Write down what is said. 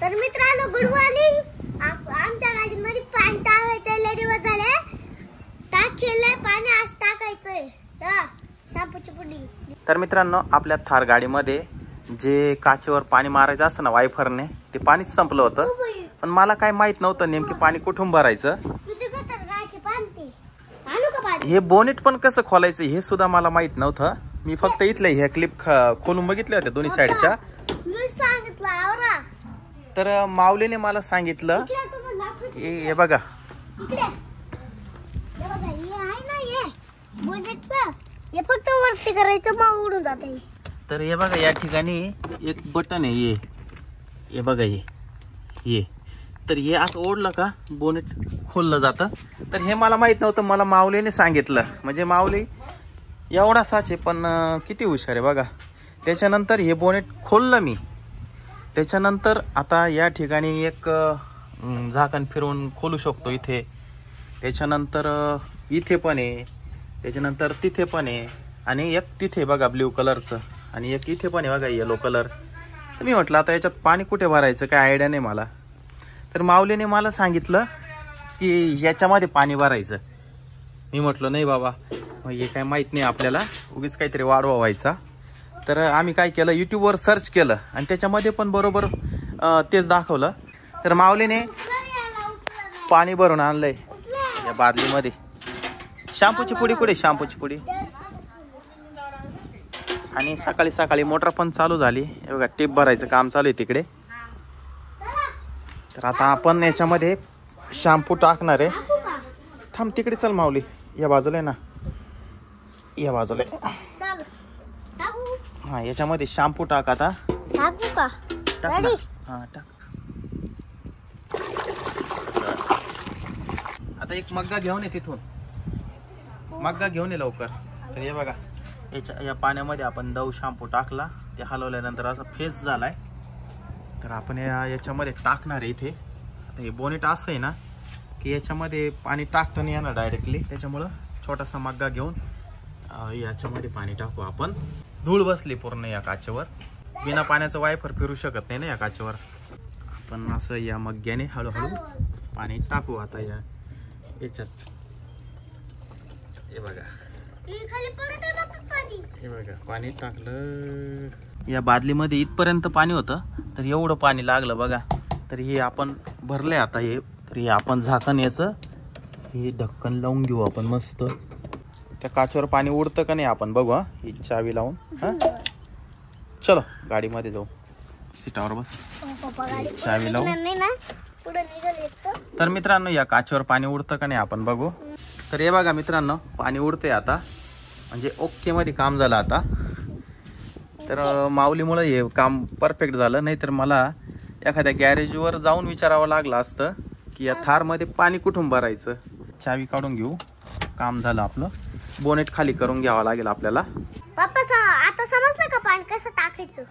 तर मित्रांनो good morning. आमच्या गाडीमध्ये पाणी टाकायचं लय दिवस झाले. टाकलेलं पाणी आज टाकायचंय. शॅम्पूची पुडी. तर मित्रांनो आपल्या थार गाडीमध्ये जे काचेवर पाणी मारायचं असतं ना वायफरने ते पाणीच संपलं होतं. पण मला काय माहित नव्हतं नेमकी पाणी कुठून भरायचं. हे बोनेट पण कसं खोलायचं हे सुद्धा मला माहित नव्हतं. मी फक्त इथले ह्या क्लिप खोलून बघितल्या होत्या दोन्ही साईडच्या. तर माऊलीने मला सांगितलं हे बघा फक्त वरती करायचं मग उडून जाते. तर हे बघा या ठिकाणी एक बटन आहे हे बघा हे तर हे असं ओढलं का बोनेट खोललं जातं. तर हे मला माहित नव्हतं. मला माऊलीने सांगितलं. म्हणजे माऊली एवढा साचे पण किती हुशार आहे बघा. त्याच्यानंतर हे बोनेट खोललं मी. त्याच्यानंतर आता या ठिकाणी एक झाकण फिरवून खोलू शकतो इथे. त्याच्यानंतर इथे पण आहे. त्याच्यानंतर तिथे पण आहे आणि एक तिथे बघा ब्ल्यू कलरचं आणि एक इथे पण आहे बघा येलो कलर. तर मी म्हटलं आता याच्यात पाणी कुठे भरायचं काय आयडिया नाही मला. तर माऊलीने मला सांगितलं की याच्यामध्ये पाणी भरायचं. मी म्हटलं नाही बाबा हे काय माहीत नाही आपल्याला उगीच काहीतरी वाढवा व्हायचा. तर आम्ही काय केलं यूट्यूबवर सर्च केलं आणि त्याच्यामध्ये पण बरोबर तेच दाखवलं. तर माऊलीने पाणी भरून आणलंय या बादलीमध्ये. शॅम्पूची पुडी कुठे शॅम्पूची पुडी. आणि सकाळी सकाळी मोटर पण चालू झाली. हे बघा टिप भरायचं काम चालू आहे तिकडे. तर आता आपण याच्यामध्ये शॅम्पू टाकणार आहे. थांब तिकडे चल माऊली या बाजूला आहे ना या बाजूला. हा याच्यामध्ये शॅम्पू टाक आता. टाकू का टाक ना. हा टाक. आता एक मग्गा घेऊन ये तिथून. मग्गा घेऊन ये लवकर. तर हे बघा या पाण्यामध्ये आपण दव शॅम्पू टाकला. ते हलवल्यानंतर असा फेस झालाय. तर आपण याच्यामध्ये टाकणार आहे इथे. आता हे बोनेट असं आहे ना की याच्यामध्ये पाणी टाकता नाही येणार डायरेक्टली. त्याच्यामुळं छोटासा मग्गा घेऊन याच्यामध्ये पाणी टाकू आपण. धूळ बसली पूर्ण या काचेवर. बिना पाण्याचं वायफर फिरू शकत नाही ना या काचेवर. आपण असं या मग्ग्याने हळूहळू पाणी टाकू आता याच्यात. हे बघा हे बघा पाणी टाकलं. या बादलीमध्ये इथपर्यंत पाणी होतं. तर एवढं पाणी लागलं बघा. तर हे आपण भरले आता हे. तर हे आपण झाकण याचं हे ढक्कन लावून घेऊ आपण मस्त. त्या काचेवर पाणी उडतं का नाही आपण बघू. ही चावी लावून चलो गाडीमध्ये जाऊ. सीटावर बस चावी लावून. तर मित्रांनो या काचेवर पाणी उडतं का नाही आपण बघू. तर हे बघा मित्रांनो पाणी उडतंय आता. म्हणजे ओके मध्ये काम झालं आता. तर माऊलीमुळे हे काम परफेक्ट झालं. नाहीतर मला एखाद्या गॅरेजवर जाऊन विचारावं लागलं असतं की या थारमध्ये पाणी कुठून भरायचं. चावी काढून घेऊ. काम झालं आपलं. बोनेट खाली करून घ्यावं लागेल आपल्याला. पप्पा आता समजलं का पाणी कसं टाकायचं.